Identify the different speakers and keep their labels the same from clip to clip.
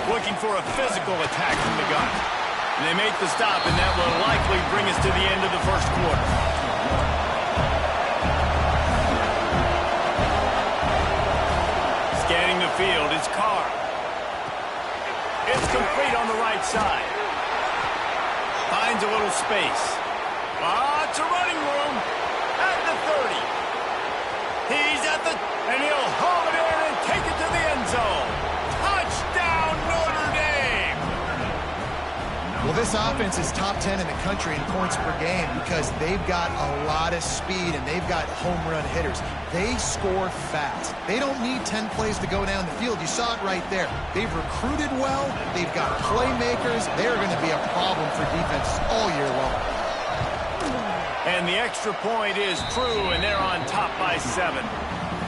Speaker 1: looking for a physical attack from the gun. And they make the stop, and that will likely bring us to the end of the first quarter. Scanning the field, it's Carr. It's complete on the right side. Finds a little space. It's a running room at the 30. He's at the, and he'll haul it in and take it to the end zone. Touchdown, Notre Dame!
Speaker 2: Well, this offense is top 10 in the country in points per game because they've got a lot of speed and they've got home run hitters. They score fast. They don't need 10 plays to go down the field. You saw it right there. They've recruited well. They've got playmakers. They're going to be a problem for defenses all year long.
Speaker 1: And the extra point is true, and they're on top by 7.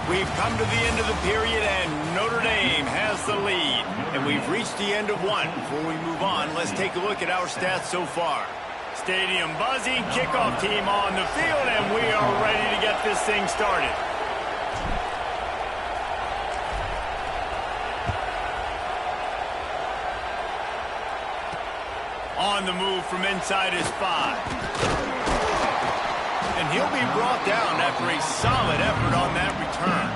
Speaker 1: We've come to the end of the period, and Notre Dame has the lead. And we've reached the end of one. Before we move on, let's take a look at our stats so far. Stadium buzzing, kickoff team on the field, and we are ready to get this thing started. On the move from inside is 5. And he'll be brought down after a solid effort on that return.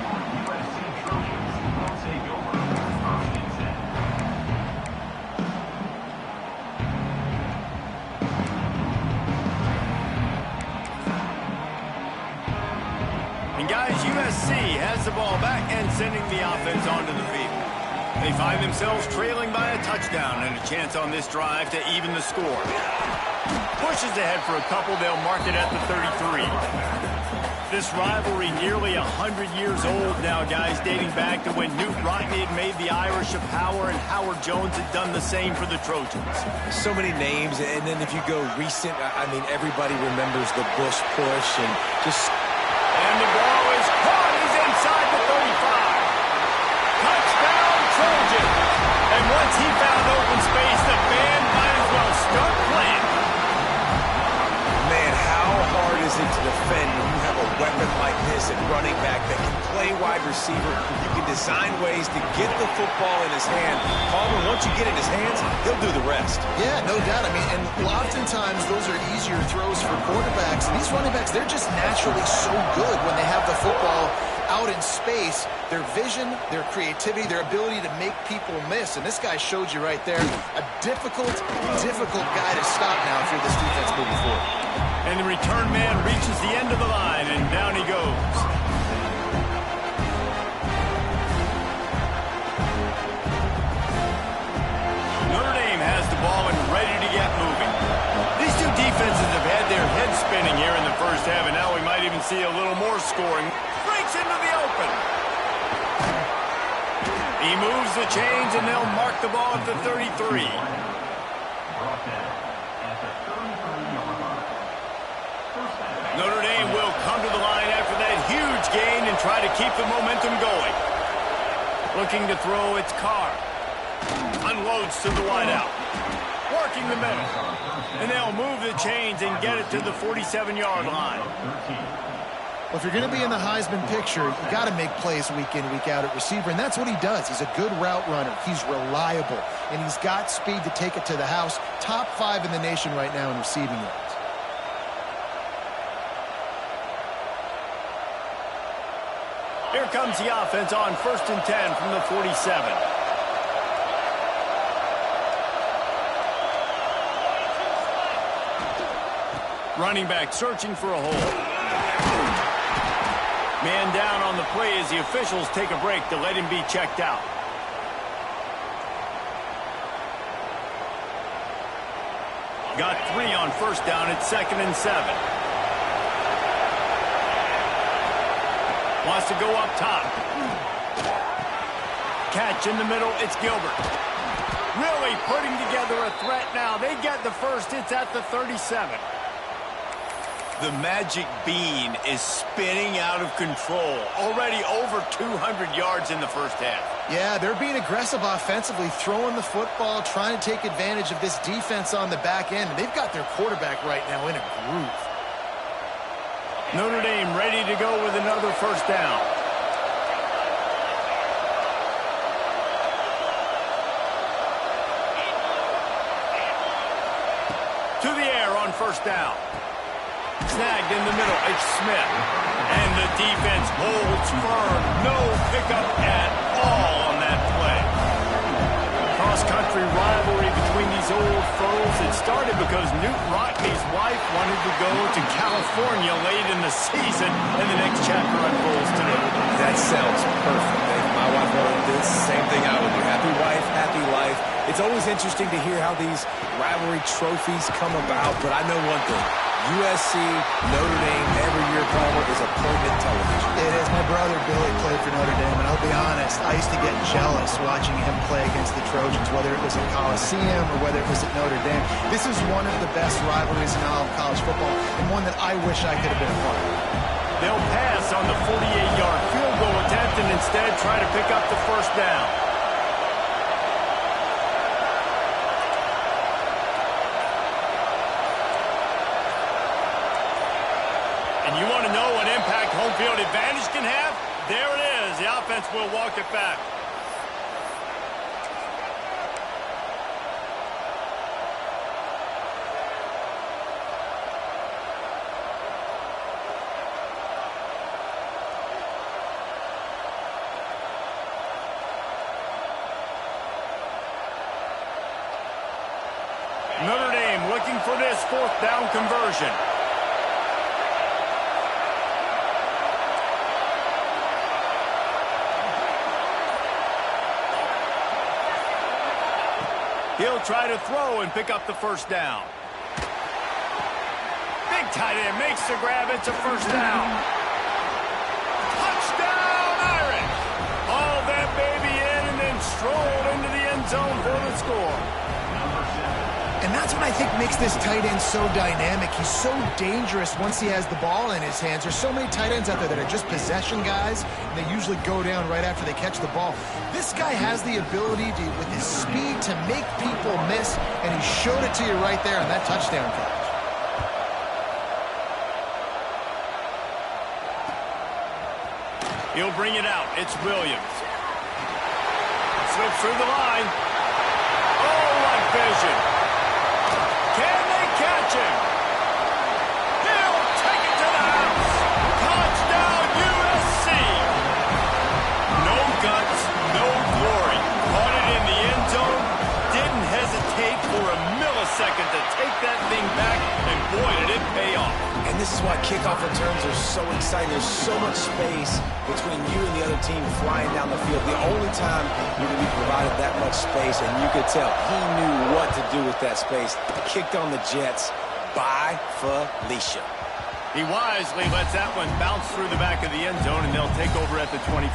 Speaker 1: And guys, USC has the ball back and sending the offense onto the field. They find themselves trailing by a touchdown and a chance on this drive to even the score. Pushes ahead for a couple, they'll mark it at the 33. This rivalry nearly 100 years old now, guys, dating back to when Newt Rockne had made the Irish a power and Howard Jones had done the same for the Trojans.
Speaker 3: So many names, and then if you go recent, I mean, everybody remembers the Bush push and just...
Speaker 1: And the ball is caught. He's inside the 35. Touchdown, Trojans. And once he found open space, the band might as well start playing.
Speaker 3: Man, how hard is it to defend when you have a weapon like this at running back that can play wide receiver? You can design ways to get the football in his hand. Palmer, once you get it in his hands, he'll do the rest.
Speaker 2: Yeah, no doubt. I mean, and oftentimes those are easier throws for quarterbacks. And these running backs, they're just naturally so good when they have the football out in space. Their vision, their creativity, their ability to make people miss. And this guy showed you right there, a difficult guy to stop now for this defense moving forward.
Speaker 1: And the return man reaches the end of the line, and down he goes. Notre Dame has the ball and ready to get moving. These two defenses have had their heads spinning here in the first half, and now we might even see a little more scoring. Breaks into the open. He moves the chains, and they'll mark the ball at the 33. Notre Dame will come to the line after that huge gain and try to keep the momentum going. Looking to throw, it's Carr. Unloads to the wideout. Working the middle. And they'll move the chains and get it to the 47-yard line.
Speaker 2: Well, if you're going to be in the Heisman picture, you got to make plays week in, week out at receiver, and that's what he does. He's a good route runner. He's reliable, and he's got speed to take it to the house. Top 5 in the nation right now in receiving yards.
Speaker 1: Here comes the offense on 1st and 10 from the 47. Running back searching for a hole. Man down on the play as the officials take a break to let him be checked out. Got 3 on 1st down at 2nd and 7. Wants to go up top. Catch in the middle, it's Gilbert. Really putting together a threat now. They get the first, it's at the 37. The magic bean is spinning out of control. Already over 200 yards in the first half.
Speaker 2: Yeah, they're being aggressive offensively, throwing the football, trying to take advantage of this defense on the back end. They've got their quarterback right now in a groove.
Speaker 1: Notre Dame ready to go with another 1st down. to the air on first down. Snagged in the middle, it's Smith. And the defense holds firm. No pickup at all on that play. Cross-country rivalry between these old foes. It started because Newt Rockney's wife wanted to go to California late in the season, and the next chapter unfolds today.
Speaker 3: That sounds perfect. If my wife wanted this, same thing I would do. Happy wife, happy life. It's always interesting to hear how these rivalry trophies come about, but I know one thing. USC, Notre Dame, every year, Palmer, is appointed television.
Speaker 2: It is. My brother Billy played for Notre Dame, and I'll be honest, I used to get jealous watching him play against the Trojans, whether it was at Coliseum or whether it was at Notre Dame. This is one of the best rivalries in all of college football, and one that I wish I could have been a part of.
Speaker 1: They'll pass on the 48-yard field goal attempt and instead try to pick up the first down. And you want to know what impact home field advantage can have? There it is. The offense will walk it back. Notre Dame looking for this fourth down conversion. He'll try to throw and pick up the first down. Big tight end makes the grab. It's a first down. Touchdown, Irish! Hauled that baby in and then strolled into the end zone for the score.
Speaker 2: And that's what I think makes this tight end so dynamic. He's so dangerous once he has the ball in his hands. There's so many tight ends out there that are just possession guys, and they usually go down right after they catch the ball. This guy has the ability to, with his speed, to make people miss, and he showed it to you right there on that touchdown catch.
Speaker 1: He'll bring it out. It's Williams. Slips through the line. Oh, what vision. Can they catch him? He'll take it to the house. Touchdown, USC. No guts, no glory. Caught it in the end zone. Didn't hesitate for a millisecond to take that thing back, and boy, did it pay off.
Speaker 3: And this is why kickoff returns are so exciting. There's so much space between you and the other team flying down the field. The only time you're going to be provided that much space, and you could tell he knew what to do with that space. Kicked on the Jets by Felicia.
Speaker 1: He wisely lets that one bounce through the back of the end zone, and they'll take over at the 25.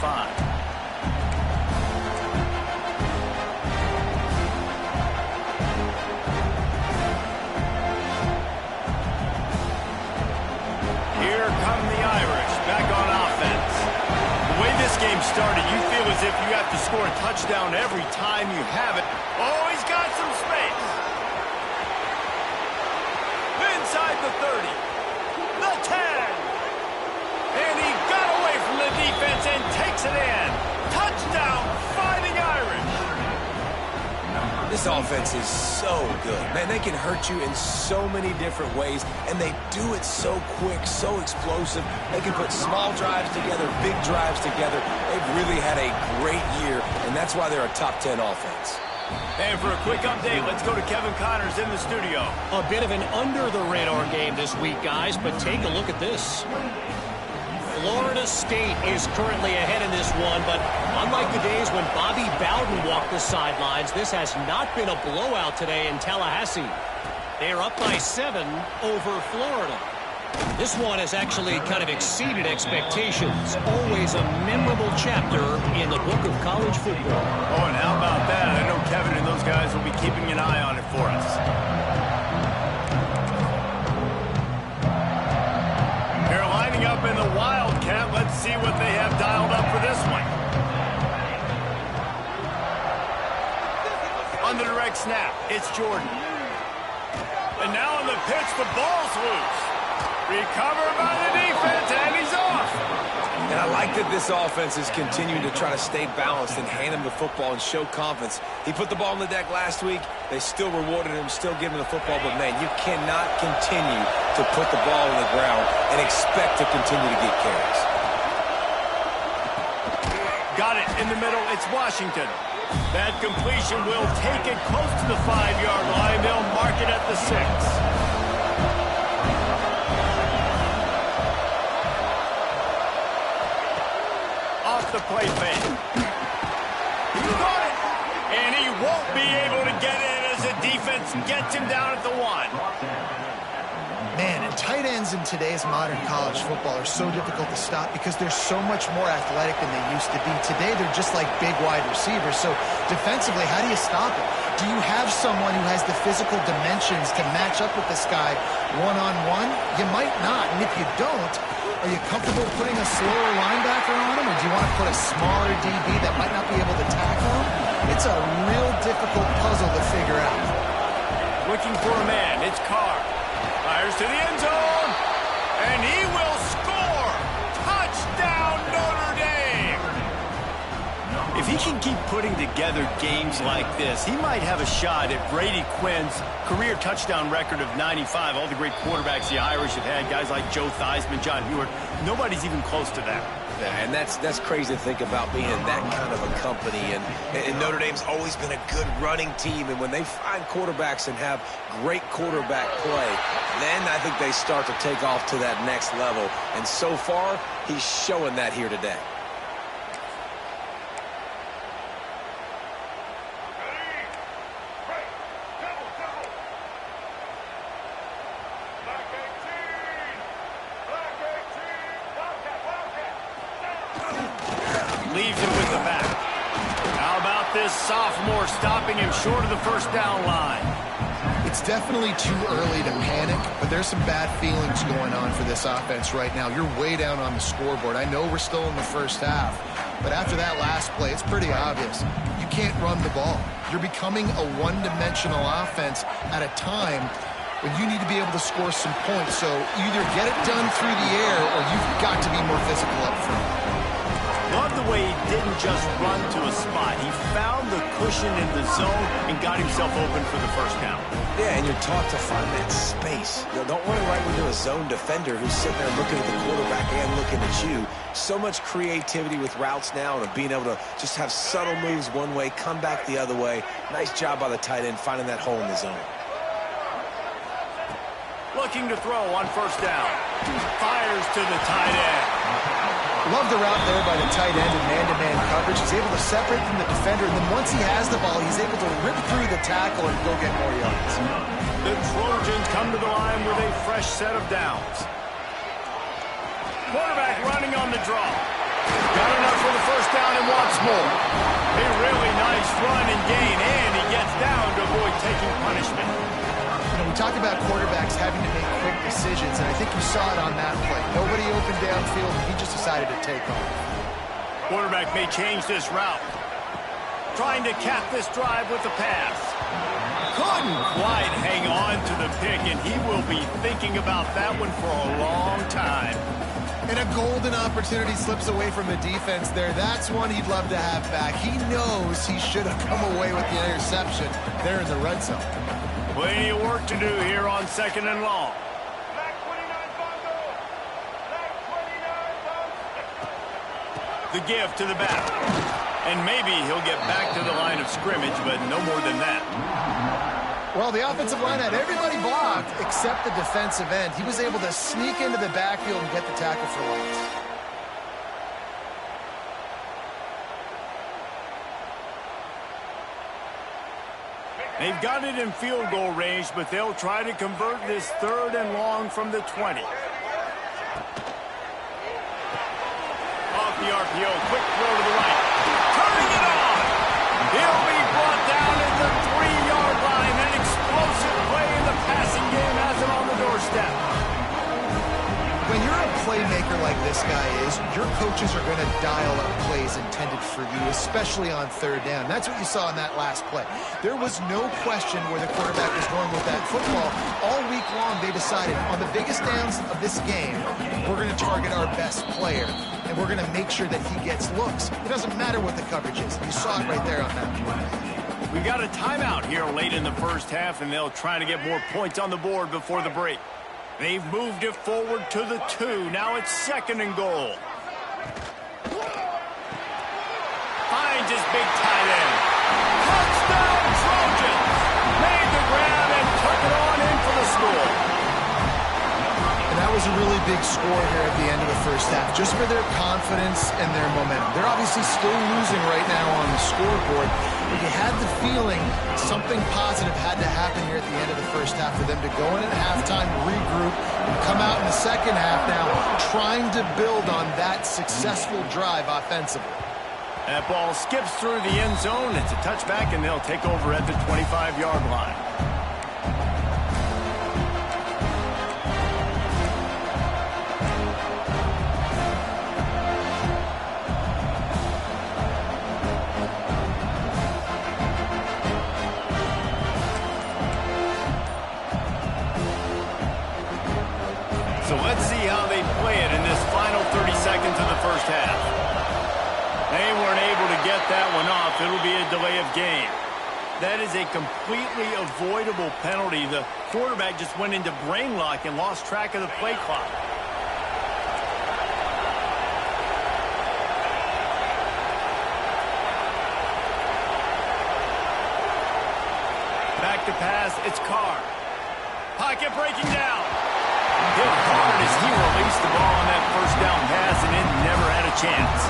Speaker 1: Here come the Irish, back on offense. The way this game started, you feel as if you have to score a touchdown every time you have it. Oh, he's got some space. Inside the 30, the 10. And he got away from the defense and takes it in. Touchdown, Fighting Irish.
Speaker 3: This offense is so good. Man, they can hurt you in so many different ways, and they do it so quick, so explosive. They can put small drives together, big drives together. They've really had a great year, and that's why they're a top 10 offense.
Speaker 1: And for a quick update, let's go to Kevin Connors in the studio.
Speaker 4: A bit of an under-the-radar game this week, guys, but take a look at this. Florida State is currently ahead in this one, but unlike the days when Bobby Bowden walked the sidelines, this has not been a blowout today in Tallahassee. They are up by 7 over Florida. This one has actually kind of exceeded expectations. Always a memorable chapter in the book of college football.
Speaker 1: Oh, and how about that? I know Kevin and those guys will be keeping an eye on it for us. They're lining up in the Wildcat. Let's see what they have dialed up for this one. On the direct snap, it's Jordan. And now on the pitch, the ball's loose. Recovered by the defense, and he's off.
Speaker 3: Now And I like that this offense is continuing to try to stay balanced and hand him the football and show confidence. He put the ball on the deck last week. They still rewarded him, still giving him the football. But, man, you cannot continue to put the ball on the ground and expect to continue to get carries.
Speaker 1: Got it in the middle. It's Washington. That completion will take it close to the 5-yard line. They'll mark it at the 6. Off the play fake. He got it. And he won't be able to get in as the defense gets him down at the 1.
Speaker 2: Man, and tight ends in today's modern college football are so difficult to stop because they're so much more athletic than they used to be. Today, they're just like big wide receivers. So defensively, how do you stop it? Do you have someone who has the physical dimensions to match up with this guy one-on-one? You might not. And if you don't, are you comfortable putting a slower linebacker on him? Or do you want to put a smaller DB that might not be able to tackle him? It's a real difficult puzzle to figure out.
Speaker 1: Looking for a man. It's Carr. Fires to the end zone, and he will score! Touchdown, Notre Dame! If he can keep putting together games like this, he might have a shot at Brady Quinn's career touchdown record of 95. All the great quarterbacks the Irish have had, guys like Joe Theismann, John Hewitt, nobody's even close to that.
Speaker 3: Yeah, and that's crazy to think about being in that kind of a company. And Notre Dame's always been a good running team. And when they find quarterbacks and have great quarterback play, then I think they start to take off to that next level. And so far, he's showing that here today.
Speaker 1: Leaves him with the back. How about this sophomore stopping him short of the first down line?
Speaker 2: It's definitely too early to panic, but there's some bad feelings going on for this offense right now. You're way down on the scoreboard. I know we're still in the first half, but after that last play, it's pretty obvious. You can't run the ball. You're becoming a one-dimensional offense at a time when you need to be able to score some points. So either get it done through the air or you've got to be more physical up front.
Speaker 1: Love the way he didn't just run to a spot. He found the cushion in the zone and got himself open for the first down.
Speaker 3: Yeah, and you're taught to find that space. You know, don't run right into a zone defender who's sitting there looking at the quarterback and looking at you. So much creativity with routes now and being able to just have subtle moves one way, come back the other way. Nice job by the tight end finding that hole in the zone.
Speaker 1: Looking to throw on first down. Fires to the tight end.
Speaker 2: Love the route there by the tight end in man-to-man coverage. He's able to separate from the defender, and then once he has the ball, he's able to rip through the tackle and go get more yards.
Speaker 1: The Trojans come to the line with a fresh set of downs. Quarterback running on the draw. Got enough for the first down and wants more. A really nice run and gain, and he gets down to avoid taking punishment.
Speaker 2: You know, we talk about quarterbacks having to make quick decisions, and I think you saw it on that play. Nobody opened downfield, and he just decided to take off.
Speaker 1: Quarterback may change this route. Trying to cap this drive with the pass. Couldn't quite hang on to the pick, and he will be thinking about that one for a long time.
Speaker 2: And a golden opportunity slips away from the defense there. That's one he'd love to have back. He knows he should have come away with the interception there in the red zone.
Speaker 1: Plenty of work to do here on second and long. The give to the back. And maybe he'll get back to the line of scrimmage, but no more than that.
Speaker 2: Well, the offensive line had everybody blocked except the defensive end. He was able to sneak into the backfield and get the tackle for loss.
Speaker 1: They've got it in field goal range, but they'll try to convert this third and long from the 20. Off the RPO, quick throw to the right. Turning it on. He'll be brought down at the 3-yard line. An explosive play in the passing game has it on the doorstep.
Speaker 2: When you're a playmaker like this guy is, you're coaches are going to dial up plays intended for you, especially on third down. That's what you saw in that last play. There was no question where the quarterback was going with that football. All week long, they decided on the biggest downs of this game, we're going to target our best player, and we're going to make sure that he gets looks. It doesn't matter what the coverage is. You saw it right there on that play.
Speaker 1: We got a timeout here late in the first half, and they'll try to get more points on the board before the break. They've moved it forward to the 2. Now it's 2nd and goal. Finds his big tight end. Touchdown Trojans! Made the grab and took it on in for the score.
Speaker 2: And that was a really big score here at the end of the first half, just for their confidence and their momentum. They're obviously still losing right now on the scoreboard, but you had the feeling something positive had to happen here at the end of the first half for them to go in at halftime, regroup, and come out in the second half now trying to build on that successful drive offensively.
Speaker 1: That ball skips through the end zone. It's a touchback, and they'll take over at the 25-yard line. So let's see how they play it in this final 30 seconds of the first half. They weren't able to get that one off. It'll be a delay of game. That is a completely avoidable penalty. The quarterback just went into brain lock and lost track of the play clock. Back to pass, it's Carr. Pocket breaking down. Hit hard as he released the ball on that first down pass, and it never had a chance.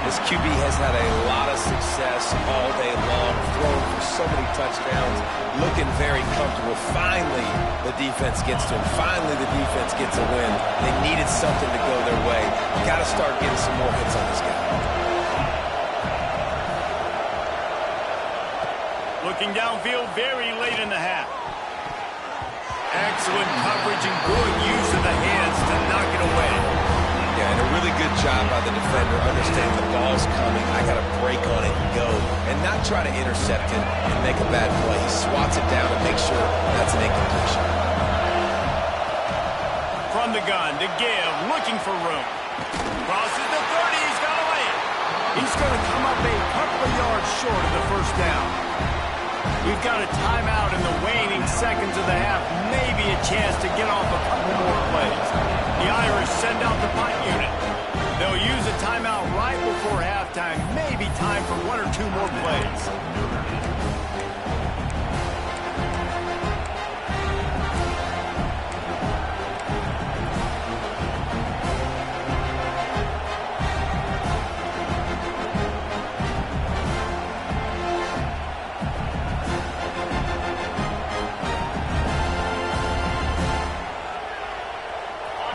Speaker 3: This QB has had a lot of success all day long, throwing for so many touchdowns, looking very comfortable. Finally, the defense gets to him. Finally, the defense gets a win. They needed something to go their way. Got to start getting some more hits on this guy.
Speaker 1: Looking downfield very late in the half. Excellent coverage and good use of the hands to knock it away.
Speaker 3: Yeah, and a really good job by the defender, understanding the ball's coming. I got to break on it and go, and not try to intercept it and make a bad play. He swats it down and makes sure that's an incompletion.
Speaker 1: From the gun to give, looking for room. Crosses the 30, he's got to lay it. He's going to come up a couple of yards short of the first down. We've got a timeout in the waning seconds of the half. Maybe a chance to get off a couple more plays. The Irish send out the punt unit. They'll use a timeout right before halftime. Maybe time for 1 or 2 more plays.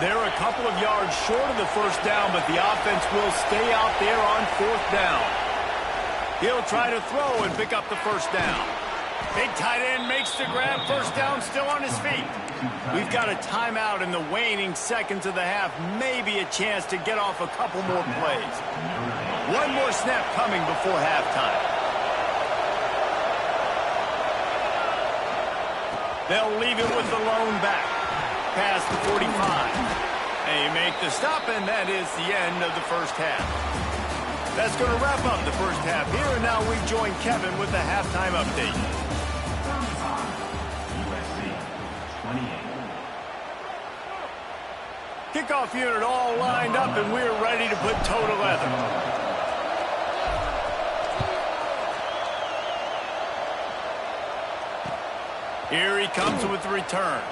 Speaker 1: They're a couple of yards short of the first down, but the offense will stay out there on 4th down. He'll try to throw and pick up the first down. Big tight end makes the grab. First down, still on his feet. We've got a timeout in the waning seconds of the half. Maybe a chance to get off a couple more plays. One more snap coming before halftime. They'll leave it with the lone back. Past the 45. They make the stop, and that is the end of the first half. That's going to wrap up the first half here, and now we join Kevin with the halftime update. Kickoff unit all lined up, and we're ready to put toe to leather. Here he comes with the return.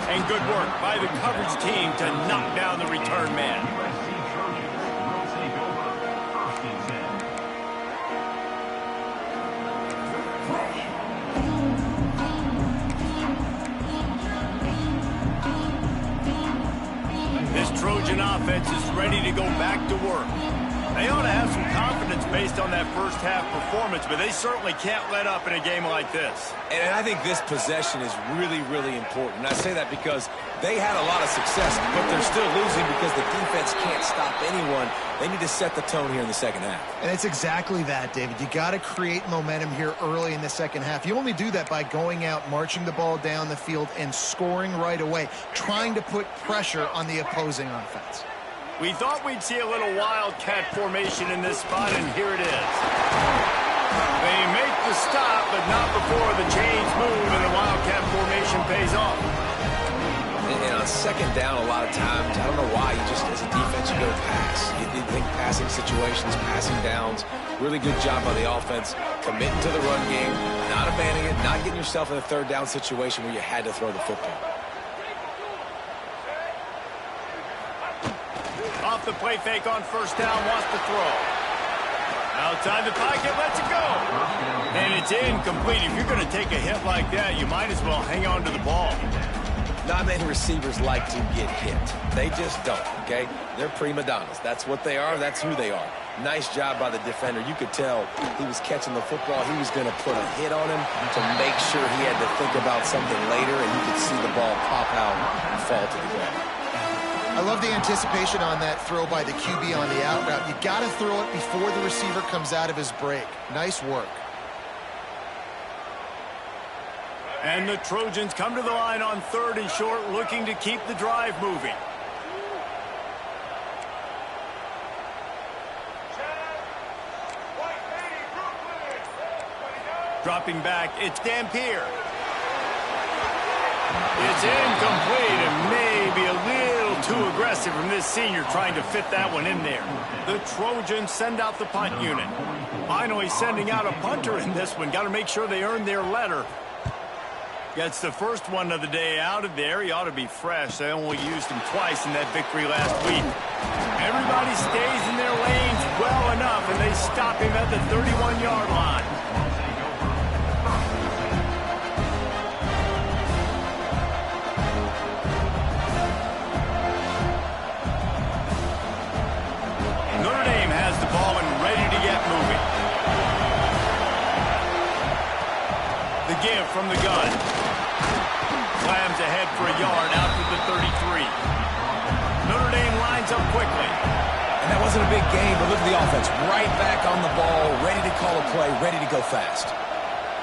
Speaker 1: And good work by the coverage team to knock down the return man. This Trojan offense is ready to go back to work. They ought to have some confidence based on that first half performance, but they certainly can't let up in a game like this.
Speaker 3: And I think this possession is really, really important. And I say that because they had a lot of success, but they're still losing because the defense can't stop anyone. They need to set the tone here in the second half.
Speaker 2: And it's exactly that, David. You got to create momentum here early in the second half. You only do that by going out, marching the ball down the field, and scoring right away, trying to put pressure on the opposing offense.
Speaker 1: We thought we'd see a little wildcat formation in this spot, and here it is. They make the stop, but not before the chains move, and the wildcat formation pays off.
Speaker 3: And on second down, a lot of times, I don't know why, you just, as a defense, you go pass. You think passing situations, passing downs, really good job by the offense, committing to the run game, not abandoning it, not getting yourself in a third down situation where you had to throw the football.
Speaker 1: Off the play fake on first down, wants to throw. Outside the pocket, lets it go. And it's incomplete. If you're going to take a hit like that, you might as well hang on to the ball.
Speaker 3: Not many receivers like to get hit. They just don't, okay? They're prima donnas. That's what they are. That's who they are. Nice job by the defender. You could tell he was catching the football. He was going to put a hit on him to make sure he had to think about something later, and you could see the ball pop out and fall to the ground.
Speaker 2: I love the anticipation on that throw by the QB on the out route. You got to throw it before the receiver comes out of his break. Nice work.
Speaker 1: And the Trojans come to the line on 3rd and short, looking to keep the drive moving. Dropping back, it's Dampier. It's incomplete and maybe a little too aggressive from this senior trying to fit that one in there. The Trojans send out the punt unit. Finally sending out a punter in this one. Got to make sure they earn their letter. Gets the first one of the day out of there. He ought to be fresh. They only used him twice in that victory last week. Everybody stays in their lanes well enough, and they stop him at the 31-yard line. Notre Dame has the ball and ready to get moving. The give from the gun. Slams ahead for a yard out to the 33. Notre Dame lines up quickly.
Speaker 3: And that wasn't a big game, but look at the offense. Right back on the ball, ready to call a play, ready to go fast.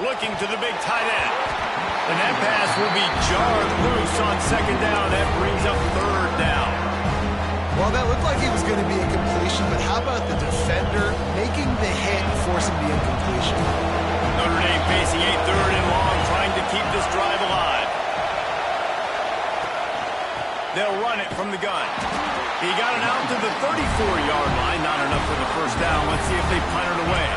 Speaker 1: Looking to the big tight end. And that pass will be jarred loose on second down. That brings up 3rd down.
Speaker 2: Well, that looked like it was going to be a completion, but how about the defender making the hit and forcing the incompletion?
Speaker 1: Notre Dame facing a 3rd and long, trying to keep this drive alive. They'll run it from the gun. He got it out to the 34-yard line. Not enough for the first down. Let's see if they punt it away.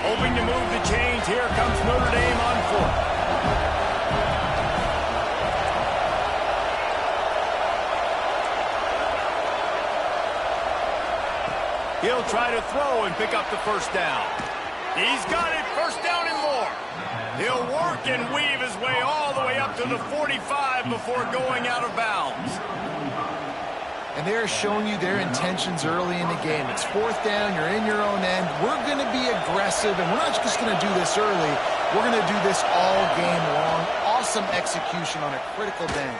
Speaker 1: Hoping to move the chains. Here comes Notre Dame on 4th. He'll try to throw and pick up the first down. He's got it, first down and more. He'll work and weave his way all the way up to the 45 before going out of bounds.
Speaker 2: And they're showing you their intentions early in the game. It's 4th down, you're in your own end. We're going to be aggressive, and we're not just going to do this early. We're going to do this all game long. Awesome execution on a critical down.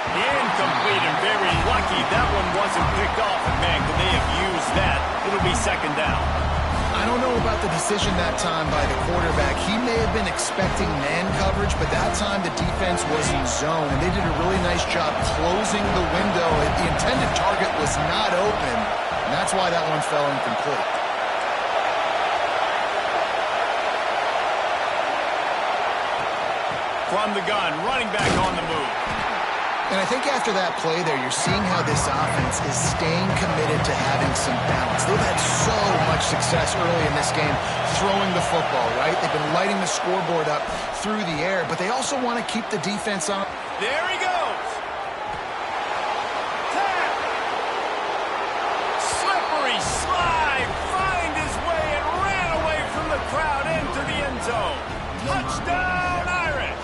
Speaker 1: Incomplete and very lucky that one wasn't picked off. And man, could they have used that? It'll be second down.
Speaker 2: I don't know about the decision that time by the quarterback. He may have been expecting man coverage, but that time the defense was in zone, and they did a really nice job closing the window. The intended target was not open, and that's why that one fell incomplete.
Speaker 1: From the gun, running back on the move.
Speaker 2: And I think after that play there, you're seeing how this offense is staying committed to having some balance. They've had so much success early in this game throwing the football, right? They've been lighting the scoreboard up through the air, but they also want to keep the defense on.
Speaker 1: There he goes. crowd into the end zone. Touchdown, Irish!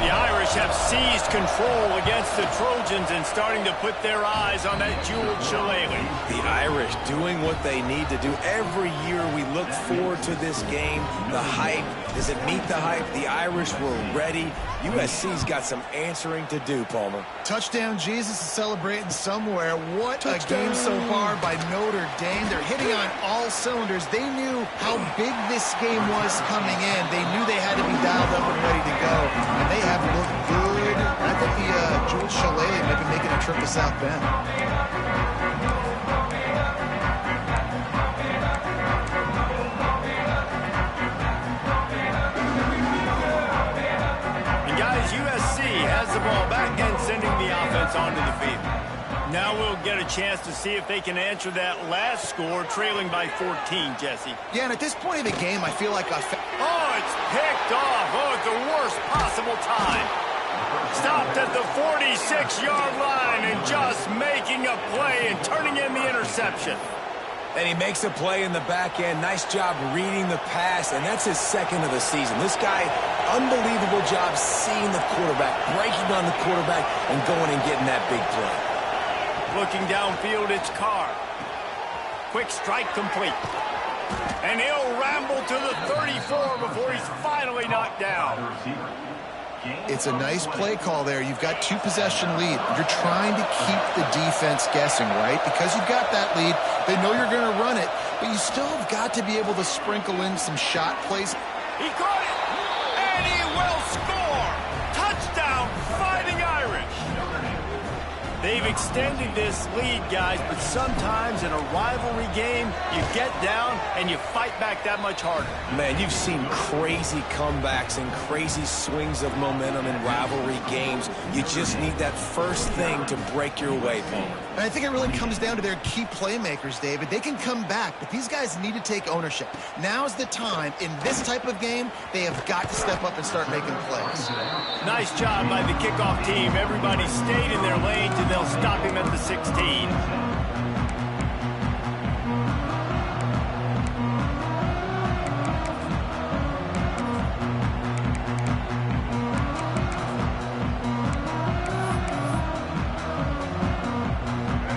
Speaker 1: The Irish have seized control against the Trojans and starting to put their eyes on that jeweled shillelagh.
Speaker 3: The Irish doing what they need to do. Every year we look forward to this game. The hype, does it meet the hype? The Irish were ready. USC's got some answering to do, Palmer.
Speaker 2: Touchdown Jesus is celebrating somewhere. What a game so far by Notre Dame. They're hitting on all cylinders. They knew how big this game was coming in. They knew they had to be dialed up and ready to go. And they have looked good. I think the Jewel Chalet may be making a trip to South Bend.
Speaker 1: USC has the ball back and sending the offense onto the field. Now we'll get a chance to see if they can answer that last score, trailing by 14, Jesse.
Speaker 2: Yeah, and at this point of the game, I feel like
Speaker 1: oh, it's picked off. Oh, at the worst possible time. Stopped at the 46-yard line and just making a play and turning in the interception.
Speaker 3: And he makes a play in the back end. Nice job reading the pass, and that's his second of the season. This guy, unbelievable job seeing the quarterback, breaking on the quarterback, and going and getting that big play.
Speaker 1: Looking downfield, it's Carr. Quick strike complete. And he'll ramble to the 34 before he's finally knocked down.
Speaker 2: It's a nice play call there. You've got 2-possession lead. You're trying to keep the defense guessing, right? Because you've got that lead, they know you're going to run it, but you still have got to be able to sprinkle in some shot plays.
Speaker 1: He caught it, and he will score. Touchdown, Fighting Irish. They've extended this lead, guys, but sometimes in a rivalry game, you get down and you fight back that much harder.
Speaker 3: Man, you've seen crazy comebacks and crazy swings of momentum in rivalry games. You just need that first thing to break your way, Palmer.
Speaker 2: And I think it really comes down to their key playmakers, David. They can come back, but these guys need to take ownership. Now's the time. In this type of game, they have got to step up and start making plays.
Speaker 1: Nice job by the kickoff team. Everybody stayed in their lanes, and they'll stop him at the 16.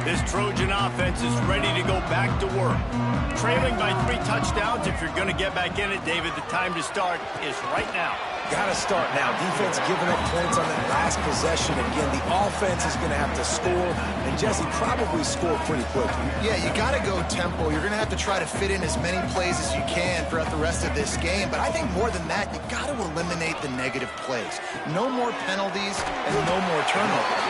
Speaker 1: This Trojan offense is ready to go back to work. Trailing by 3 touchdowns. If you're going to get back in it, David, the time to start is right now.
Speaker 3: Got to start now. Defense giving up points on that last possession. Again, the offense is going to have to score, and Jesse probably score pretty quickly.
Speaker 2: Yeah, you got to go tempo. You're going to have to try to fit in as many plays as you can throughout the rest of this game. But I think more than that, you got to eliminate the negative plays. No more penalties and no more turnovers.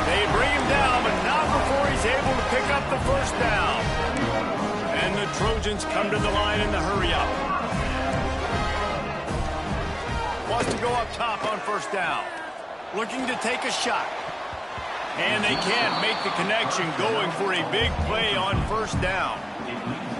Speaker 1: They bring him down, but not before he's able to pick up the first down. And the Trojans come to the line in the hurry up. Wants to go up top on first down. Looking to take a shot. And they can't make the connection, going for a big play on first down.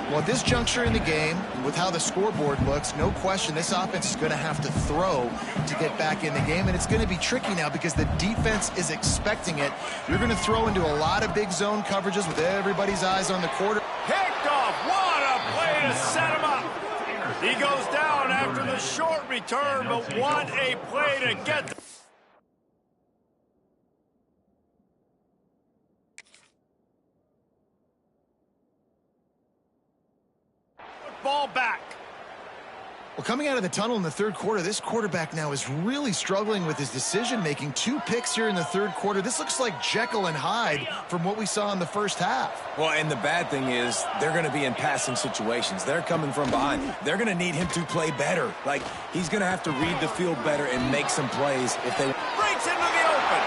Speaker 2: Well, at this juncture in the game, with how the scoreboard looks, no question this offense is going to have to throw to get back in the game, and it's going to be tricky now because the defense is expecting it. You're going to throw into a lot of big zone coverages with everybody's eyes on the quarter.
Speaker 1: Picked off. What a play to set him up. He goes down after the short return, but what a play to get the ball back.
Speaker 2: Well, coming out of the tunnel in the third quarter, this quarterback now is really struggling with his decision-making. 2 picks here in the third quarter. This looks like Jekyll and Hyde from what we saw in the first half.
Speaker 3: Well, and the bad thing is they're going to be in passing situations. They're coming from behind. They're going to need him to play better. Like, he's going to have to read the field better and make some plays if they...
Speaker 1: Breaks into the open.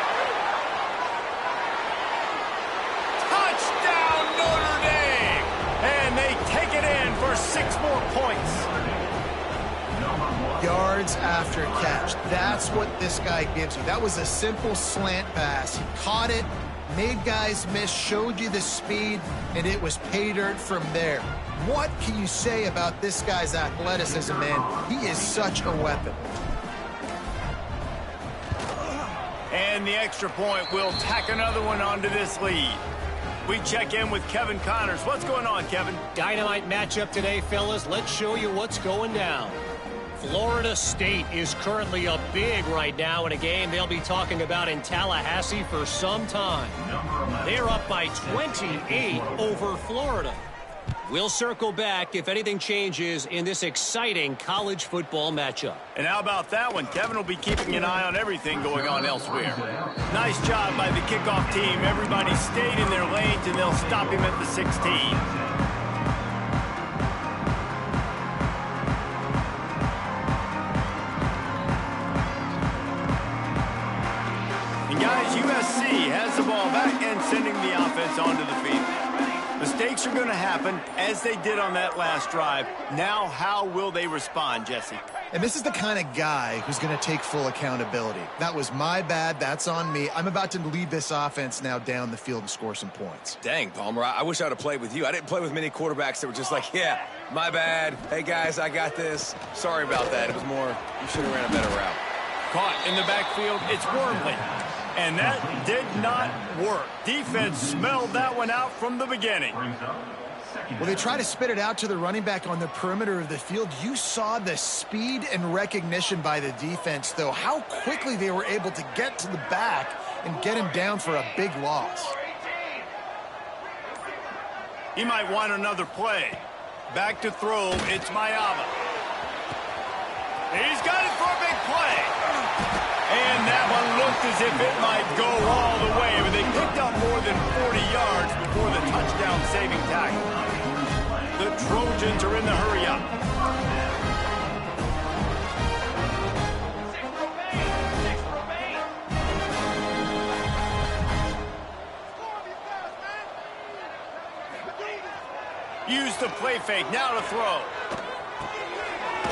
Speaker 1: Touchdown, Notre Dame. And they take it in for 6 more points.
Speaker 2: Yards after catch. That's what this guy gives you. That was a simple slant pass. He caught it, made guys miss, showed you the speed, and it was pay dirt from there. What can you say about this guy's athleticism, man? He is such a weapon.
Speaker 1: And the extra point will tack another one onto this lead. We check in with Kevin Connors. What's going on, Kevin?
Speaker 4: Dynamite matchup today, fellas. Let's show you what's going down. Florida State is currently up big right now in a game they'll be talking about in Tallahassee for some time. They're up by 28 over Florida. We'll circle back if anything changes in this exciting college football matchup.
Speaker 1: And how about that one? Kevin will be keeping an eye on everything going on elsewhere. Nice job by the kickoff team. Everybody stayed in their lanes, and they'll stop him at the 16. Guys, USC has the ball back and sending the offense onto the field. Mistakes are going to happen, as they did on that last drive. Now, how will they respond, Jesse?
Speaker 2: And this is the kind of guy who's going to take full accountability. That was my bad. That's on me. I'm about to lead this offense now down the field and score some points.
Speaker 3: Dang, Palmer, I wish I would have played with you. I didn't play with many quarterbacks that were just like, yeah, my bad. Hey, guys, I got this. Sorry about that. It was more, you should have ran a better route.
Speaker 1: Caught in the backfield, it's Wormley. And that did not work. Defense smelled that one out from the beginning.
Speaker 2: Well, they try to spit it out to the running back on the perimeter of the field. You saw the speed and recognition by the defense, though, how quickly they were able to get to the back and get him down for a big loss.
Speaker 1: He might want another play. Back to throw, it's Mayava. He's got it for a big play. And that one looked as if it might go all the way, but they picked up more than 40 yards before the touchdown-saving tackle. The Trojans are in the hurry-up. Use the play fake, now to throw.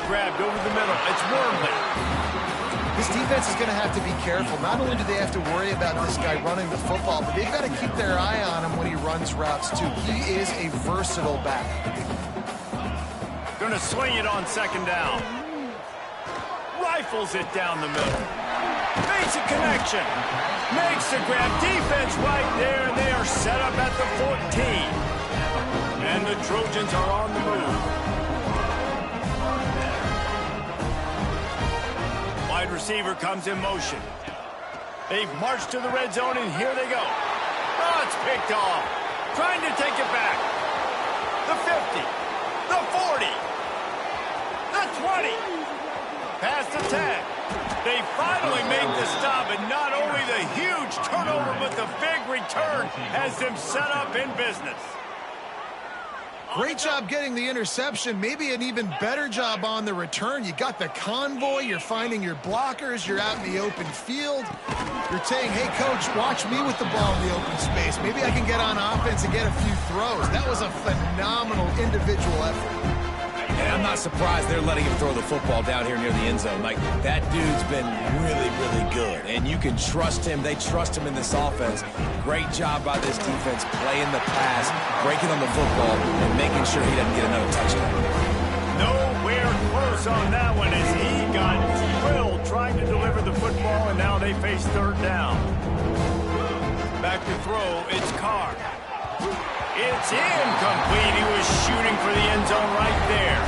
Speaker 1: Grabbed over the middle, it's Wormley.
Speaker 2: This defense is going to have to be careful. Not only do they have to worry about this guy running the football, but they've got to keep their eye on him when he runs routes, too. He is a versatile back.
Speaker 1: Going to swing it on second down. Rifles it down the middle. Makes a connection. Makes a grab. Defense right there, and they are set up at the 14. And the Trojans are on the move. Wide receiver comes in motion. They've marched to the red zone, and here they go. Oh, it's picked off. Trying to take it back. The 50. The 40. The 20. Past the 10. They finally make the stop, and not only the huge turnover, but the big return has them set up in business.
Speaker 2: Great job getting the interception. Maybe an even better job on the return. You got the convoy. You're finding your blockers. You're out in the open field. You're saying, hey, coach, watch me with the ball in the open space. Maybe I can get on offense and get a few throws. That was a phenomenal individual effort.
Speaker 3: And I'm not surprised they're letting him throw the football down here near the end zone. Like, that dude's been really, really good. And you can trust him. They trust him in this offense. Great job by this defense playing the pass, breaking on the football, and making sure he doesn't get another touchdown.
Speaker 1: Nowhere close on that one as he got drilled trying to deliver the football, and now they face third down. Back to throw, it's Carr. It's incomplete. He was shooting for the end zone right there.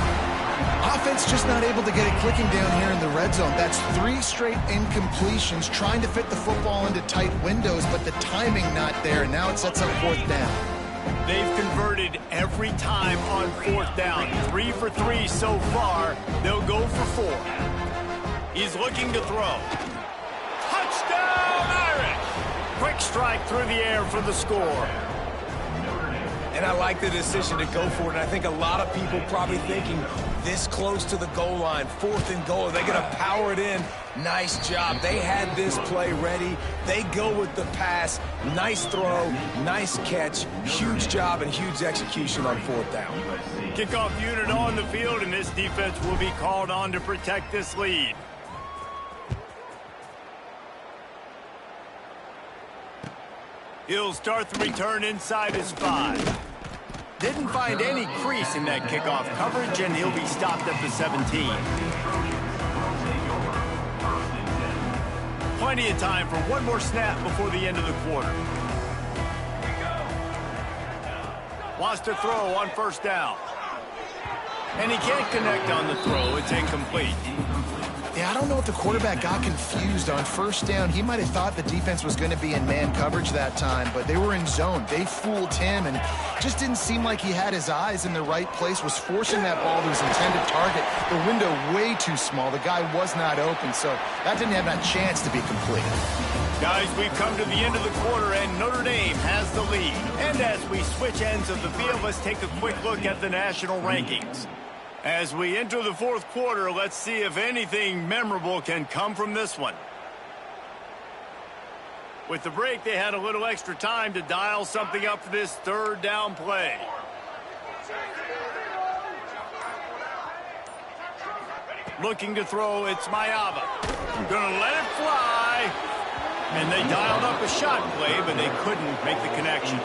Speaker 2: Offense just not able to get it clicking down here in the red zone. That's 3 straight incompletions, trying to fit the football into tight windows, but the timing not there. And now it sets up fourth down.
Speaker 1: They've converted every time on fourth down. 3 for 3 so far. They'll go for 4. He's looking to throw. Touchdown, Irish! Quick strike through the air for the score.
Speaker 3: And I like the decision to go for it. And I think a lot of people probably thinking this close to the goal line, 4th and goal, are they going to power it in? Nice job. They had this play ready. They go with the pass. Nice throw, nice catch. Huge job and huge execution on 4th down.
Speaker 1: Kickoff unit on the field, and this defense will be called on to protect this lead. He'll start the return inside his 5. Didn't find any crease in that kickoff coverage, and he'll be stopped at the 17. Plenty of time for one more snap before the end of the quarter. Wants to throw on first down. And he can't connect on the throw. It's incomplete.
Speaker 2: Yeah, I don't know if the quarterback got confused on first down. He might have thought the defense was going to be in man coverage that time, but they were in zone. They fooled him, and just didn't seem like he had his eyes in the right place, was forcing that ball to his intended target. The window way too small. The guy was not open, so that didn't have that chance to be complete.
Speaker 1: Guys, we've come to the end of the quarter, and Notre Dame has the lead. And as we switch ends of the field, let's take a quick look at the national rankings. As we enter the fourth quarter, let's see if anything memorable can come from this one. With the break, they had a little extra time to dial something up for this third down play. Looking to throw, it's Mayava. Gonna let it fly. And they dialed up a shot play, but they couldn't make the connection.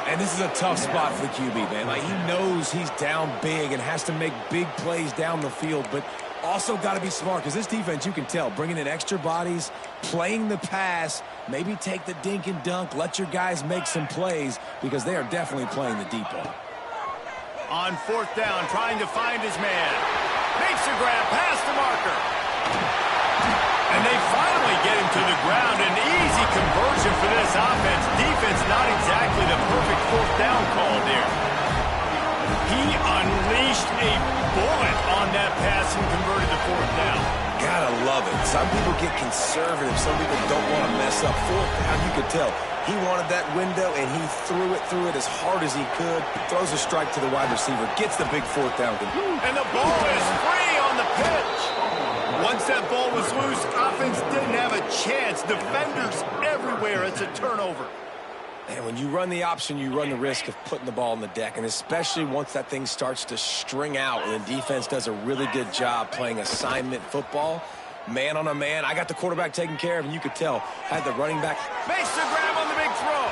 Speaker 3: And this is a tough spot for the QB, man. Like, he knows he's down big and has to make big plays down the field, but also got to be smart, because this defense, you can tell, bringing in extra bodies, playing the pass, maybe take the dink and dunk, let your guys make some plays, because they are definitely playing the deep ball.
Speaker 1: On fourth down, trying to find his man. Makes a grab past the marker. And they finally get him to the ground. An easy conversion for this offense. Defense not exactly the perfect fourth down call there. He unleashed a bullet on that pass and converted the fourth down.
Speaker 3: Gotta love it. Some people get conservative. Some people don't want to mess up. Fourth down, you could tell. He wanted that window, and he threw it as hard as he could. Throws a strike to the wide receiver. Gets the big fourth down.
Speaker 1: And the ball is free on the pitch. Once that ball was loose, offense didn't have a chance. Defenders everywhere. It's a turnover.
Speaker 3: And when you run the option, you run the risk of putting the ball on the deck, and especially once that thing starts to string out and the defense does a really good job playing assignment football, man on a man. I got the quarterback taken care of, and you could tell, had the running back.
Speaker 1: Makes the grab on the big throw.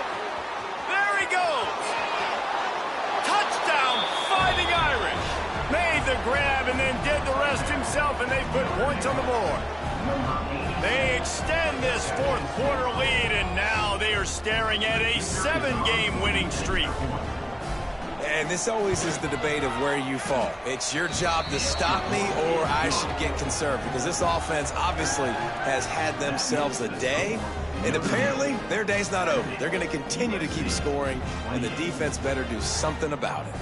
Speaker 1: There he goes. Touchdown, Fighting Irish. Made the grab and then did the rest himself, and they put points on the board. They extend this fourth quarter lead, and now they are staring at a 7-game winning streak.
Speaker 3: And this always is the debate of where you fall. It's your job to stop me, or I should get conserved, because this offense obviously has had themselves a day, and apparently their day's not over. They're going to continue to keep scoring, and the defense better do something about it.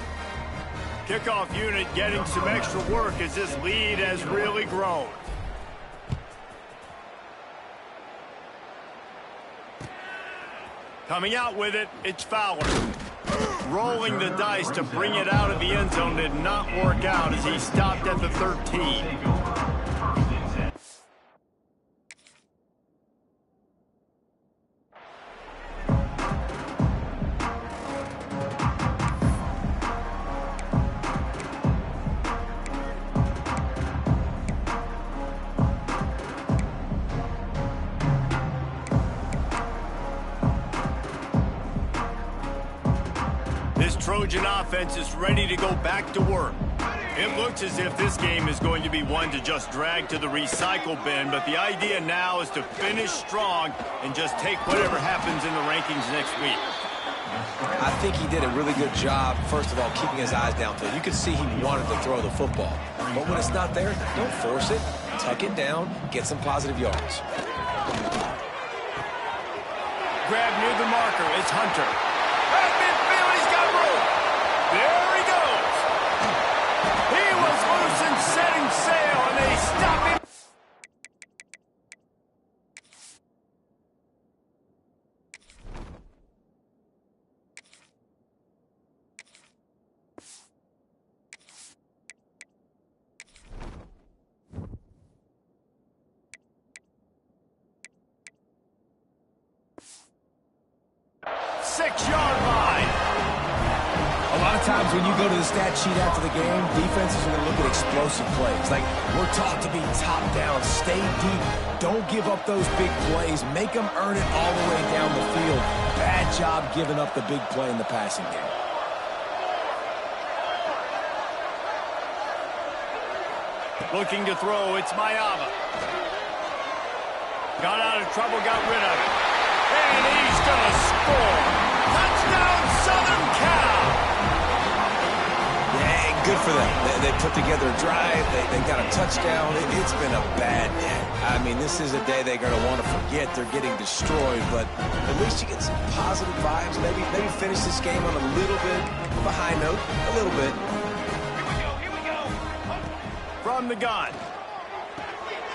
Speaker 1: Kickoff unit getting some extra work as this lead has really grown. Coming out with it, it's Fowler. Rolling the dice to bring it out of the end zone did not work out as he stopped at the 13. Trojan offense is ready to go back to work. It looks as if this game is going to be one to just drag to the recycle bin, but the idea now is to finish strong and just take whatever happens in the rankings next week.
Speaker 3: I think he did a really good job, first of all, keeping his eyes downfield. You could see he wanted to throw the football. But when it's not there, don't force it. Tuck it down, get some positive yards.
Speaker 1: Grab near the marker, it's Hunter. At midfield, he's got room. There he goes. He was loose and setting sail, and they stop him.
Speaker 3: Times when you go to the stat sheet after the game, defenses are going to look at explosive plays. Like, we're taught to be top down, stay deep, don't give up those big plays, make them earn it all the way down the field. Bad job giving up the big play in the passing game.
Speaker 1: Looking to throw, it's Mayava. Got out of trouble, got rid of it. And he's going to score. Touchdown, Southern Cal.
Speaker 3: good for them. They put together a drive. They got a touchdown. It's been a bad day. I mean, this is a day they're going to want to forget. They're getting destroyed, but at least you get some positive vibes. Maybe finish this game on a little bit of a high note. A little bit.
Speaker 1: Here we go. From the gun.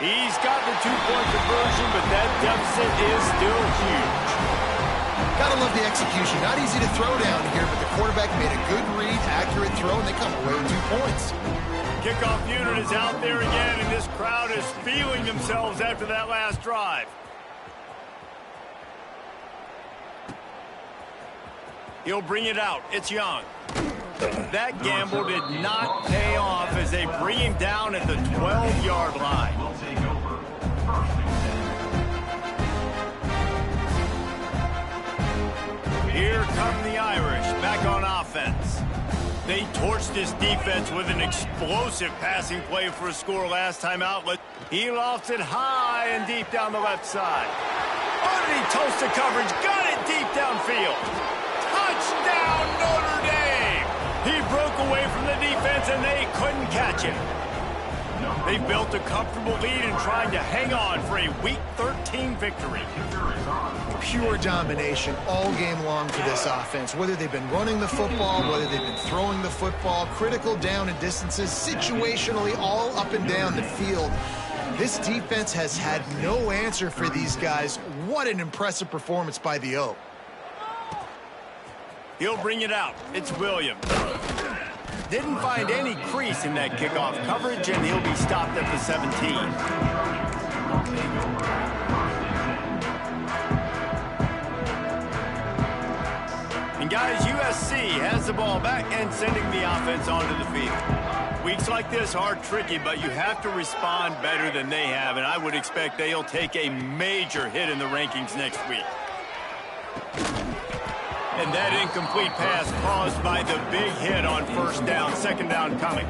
Speaker 1: He's got the 2-point conversion, but that deficit is still huge.
Speaker 2: Gotta love the execution. Not easy to throw down here, but the quarterback made a good read, accurate throw, and they come away with 2 points.
Speaker 1: Kickoff unit is out there again, and this crowd is feeling themselves after that last drive. He'll bring it out. It's Young. That gamble did not pay off as they bring him down at the 12-yard line. Here come the Irish, back on offense. They torched this defense with an explosive passing play for a score last time out. He lofts it high and deep down the left side. Oh, did he toast the coverage? Got it deep downfield. Touchdown, Notre Dame! He broke away from the defense, and they couldn't catch him. They built a comfortable lead and trying to hang on for a Week 13 victory.
Speaker 2: Pure domination all game long for this offense. Whether they've been running the football, whether they've been throwing the football, critical down and distances, situationally all up and down the field. This defense has had no answer for these guys. What an impressive performance by the O.
Speaker 1: He'll bring it out. It's Williams. Didn't find any crease in that kickoff coverage, and he'll be stopped at the 17. And guys, USC has the ball back and sending the offense onto the field. Weeks like this are tricky, but you have to respond better than they have, and I would expect they'll take a major hit in the rankings next week. And that incomplete pass caused by the big hit on first down, second down coming.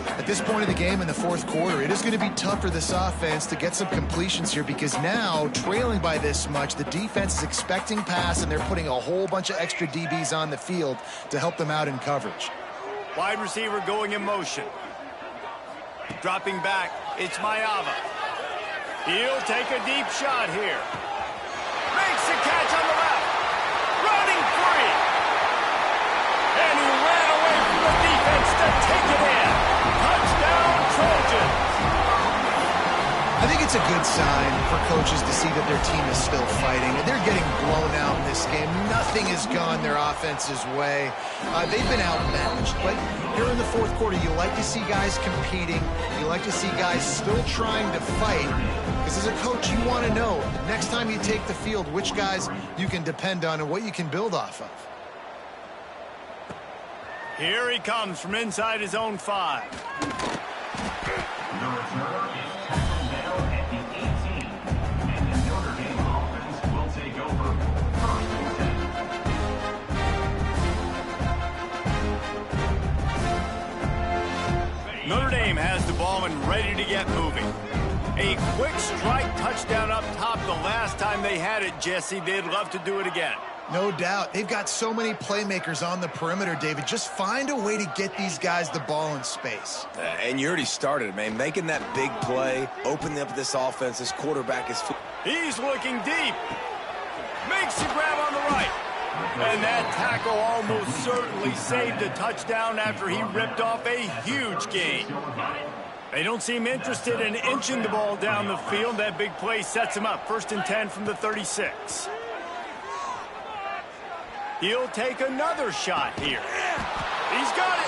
Speaker 2: At this point of the game in the fourth quarter, it is going to be tough for this offense to get some completions here because now, trailing by this much, the defense is expecting pass, and they're putting a whole bunch of extra DBs on the field to help them out in coverage.
Speaker 1: Wide receiver going in motion. Dropping back, it's Mayava. He'll take a deep shot here. Makes the catch on the left. Running free. And he ran away from the defense to take it in. Touchdown, Trojans.
Speaker 2: I think it's a good sign for coaches to see that their team is still fighting, and they're getting blown out in this game. Nothing has gone their offense's way. They've been outmatched, but here in the fourth quarter, you like to see guys competing. You like to see guys still trying to fight, because as a coach, you want to know next time you take the field which guys you can depend on and what you can build off of.
Speaker 1: Here he comes from inside his own 5. Notre Dame has the ball and ready to get moving. A quick strike touchdown up top the last time they had it, Jesse. They'd love to do it again.
Speaker 2: No doubt. They've got so many playmakers on the perimeter, David. Just find a way to get these guys the ball in space.
Speaker 3: And you already started, man. Making that big play, opening up this offense. This quarterback is...
Speaker 1: He's looking deep. Makes the grab on the right. And that tackle almost certainly saved a touchdown after he ripped off a huge gain. They don't seem interested in inching the ball down the field. That big play sets him up. 1st and 10 from the 36. He'll take another shot here. He's got it.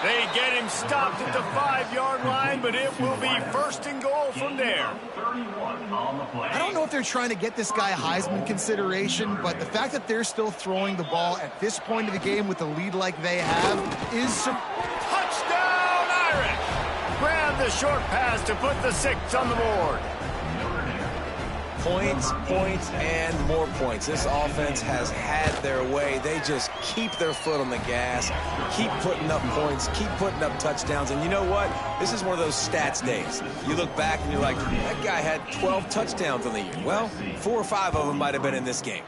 Speaker 1: They get him stopped at the 5-yard line, but it will be 1st and goal from there.
Speaker 2: I don't know if they're trying to get this guy Heisman consideration, but the fact that they're still throwing the ball at this point of the game with a lead like they have is...
Speaker 1: Touchdown, Irish! Grab the short pass to put the 6 on the board.
Speaker 3: Points, points, and more points. This offense has had their way. They just keep their foot on the gas, keep putting up points, keep putting up touchdowns. And you know what? This is one of those stats days. You look back and you're like, that guy had 12 touchdowns on the year. Well, 4 or 5 of them might have been in this game.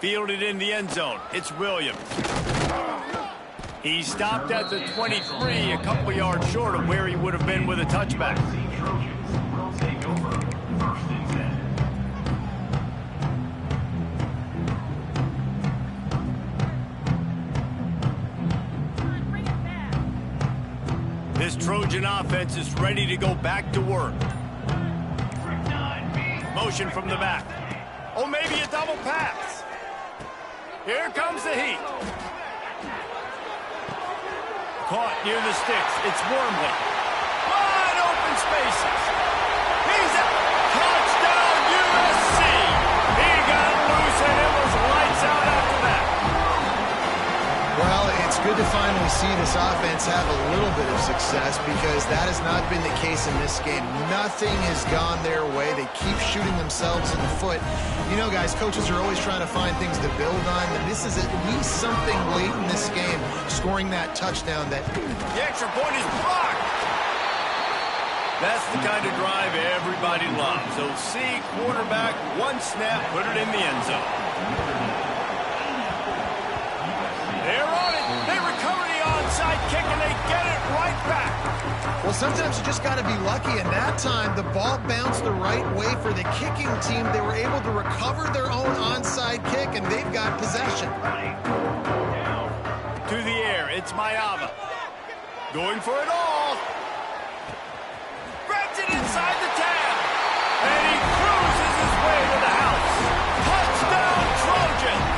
Speaker 1: Fielded in the end zone. It's Williams. He stopped at the 23, a couple yards short of where he would have been with a touchback. This Trojan offense is ready to go back to work. Motion from the back. Oh, maybe a double pass. Here comes the heat. Caught near the sticks. It's Wormley. Wide open spaces. He's a touchdown USC. He got loose and it was lights out after that.
Speaker 2: Well, it's good to finally see this offense have a little bit of success because that has not been the case in this game. Nothing has gone their way. They keep shooting themselves in the foot. You know, guys, coaches are always trying to find things to build on, and this is at least something late in this game, scoring that touchdown. That
Speaker 1: the extra point is blocked. That's the kind of drive everybody loves. So see, quarterback, one snap, put it in the end zone. They're on it. They recover the onside kick, and they get it right back.
Speaker 2: Well, sometimes you just got to be lucky, and that time the ball bounced the right way for the kicking team. They were able to recover their own onside kick, and they've got possession.
Speaker 1: To the air, it's Mayava. Going for it all. Grabs it inside the 10. And he cruises his way to the house. Touchdown, Trojans!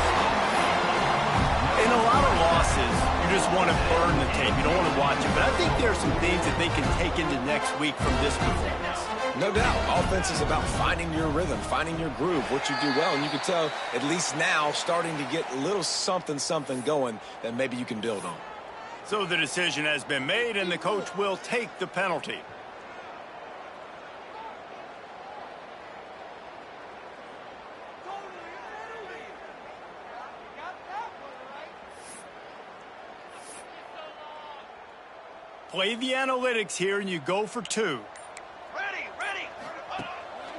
Speaker 1: In a lot of losses, you just want to burn the tape. You don't want to watch it. But I think there are some things that they can take into next week from this performance.
Speaker 3: No doubt. Offense is about finding your rhythm, finding your groove, what you do well. And you can tell, at least now, starting to get a little something going that maybe you can build on.
Speaker 1: So the decision has been made, and the coach will take the penalty. Play the analytics here, and you go for two. Ready.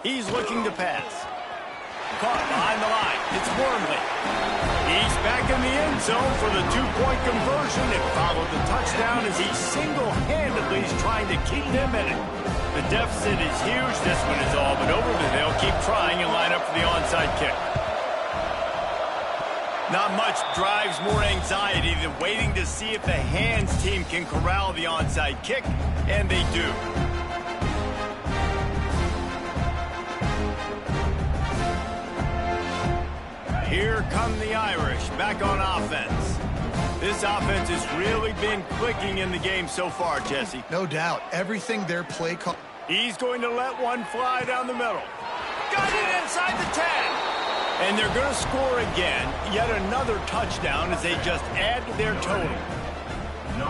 Speaker 1: He's looking to pass. Caught behind the line. It's Wormley. He's back in the end zone for the two-point conversion and followed the touchdown as he single-handedly is trying to keep them in it. The deficit is huge. This one is all but over, but they'll keep trying and line up for the onside kick. Not much drives more anxiety than waiting to see if the hands team can corral the onside kick, and they do. Here come the Irish, back on offense. This offense has really been clicking in the game so far, Jesse.
Speaker 2: No doubt. Everything their play call.
Speaker 1: He's going to let one fly down the middle. Got it inside the 10. And they're going to score again. Yet another touchdown as they just add to their total.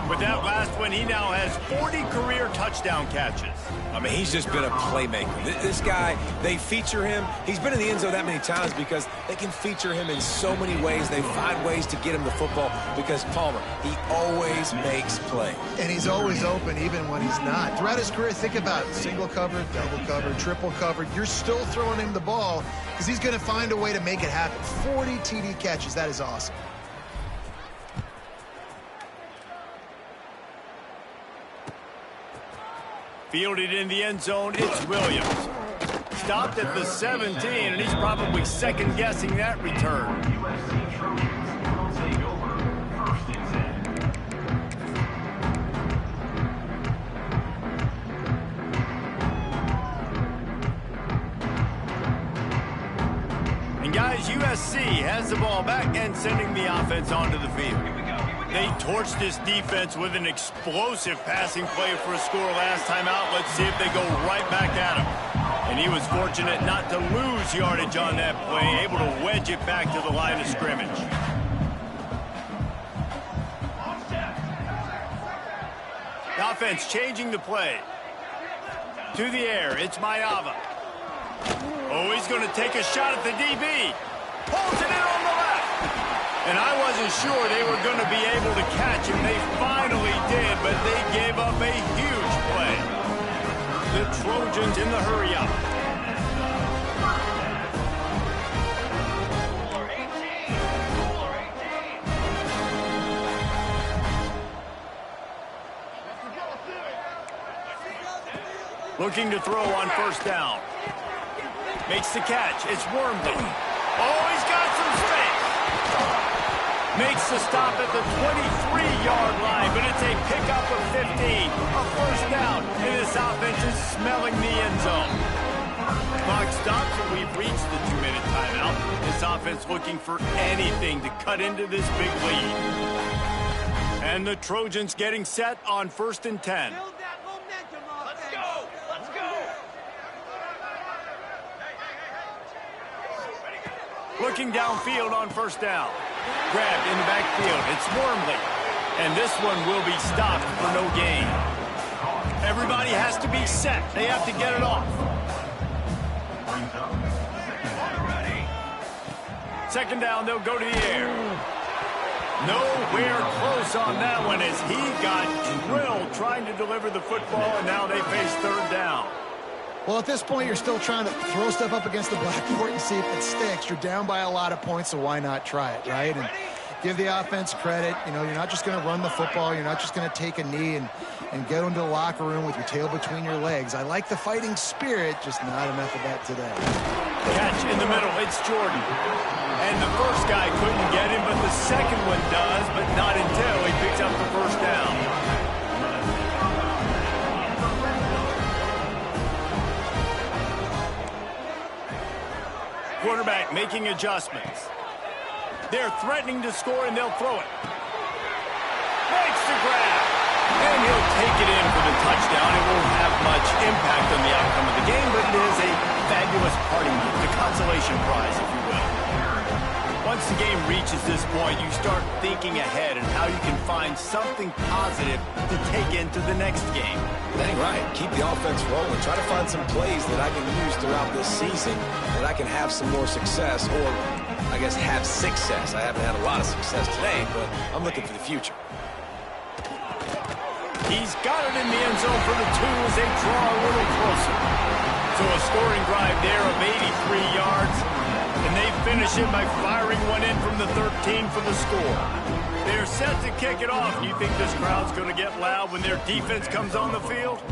Speaker 1: With that last one, he now has 40 career touchdown catches.
Speaker 3: I mean, he's just been a playmaker. This guy, they feature him. He's been in the end zone that many times because they can feature him in so many ways. They find ways to get him the football because Palmer, he always makes plays.
Speaker 2: And he's always open even when he's not. Throughout his career, think about it. Single covered, double covered, triple covered. You're still throwing him the ball because he's going to find a way to make it happen. 40 TD catches. That is awesome.
Speaker 1: Fielded in the end zone, it's Williams. Stopped at the 17, and he's probably second-guessing that return. And guys, USC has the ball back and sending the offense onto the field. They torched this defense with an explosive passing play for a score last time out. Let's see if they go right back at him. And he was fortunate not to lose yardage on that play, able to wedge it back to the line of scrimmage. The offense changing the play. To the air, it's Mayava. Oh, he's going to take a shot at the DB. Pulls it in on the left. And I wasn't sure they were going to be able to catch him. They finally did, but they gave up a huge play. The Trojans in the hurry-up. Looking to throw on first down. Makes the catch. It's Wormley. Oh, he's got some space. Makes the stop at the 23-yard line, but it's a pickup of 15. A first down, and this offense is smelling the end zone. Clock stops, and we've reached the 2-minute timeout. This offense looking for anything to cut into this big lead. And the Trojans getting set on 1st and 10.
Speaker 5: Let's go! Let's go!
Speaker 1: Looking downfield on first down. Grabbed in the backfield. It's Wormley. And this one will be stopped for no gain. Everybody has to be set. They have to get it off. Second down, they'll go to the air. Nowhere close on that one as he got drilled trying to deliver the football, and now they face third down.
Speaker 2: Well, at this point, you're still trying to throw stuff up against the blackboard and see if it sticks. You're down by a lot of points, so why not try it, right? And give the offense credit. You know, you're not just going to run the football. You're not just going to take a knee and go into the locker room with your tail between your legs. I like the fighting spirit, just not enough of that today.
Speaker 1: Catch in the middle. It's Jordan. And the first guy couldn't get him, but the second one does, but not until he picks up the first down. Quarterback making adjustments. They're threatening to score, and they'll throw it. Makes the grab. And he'll take it in for the touchdown. It won't have much impact on the outcome of the game, but it is a fabulous parting gift, a consolation prize, if you will. Once the game reaches this point, you start thinking ahead and how you can find something positive to take into the next game.
Speaker 3: Dang right. Keep the offense rolling. Try to find some plays that I can use throughout this season that I can have some more success, or I guess have success. I haven't had a lot of success today, but I'm looking for the future.
Speaker 1: He's got it in the end zone for the 2 as they draw a little closer. So a scoring drive there of 83 yards. And they finish it by firing one in from the 13 for the score. They're set to kick it off. You think this crowd's going to get loud when their defense comes on the field?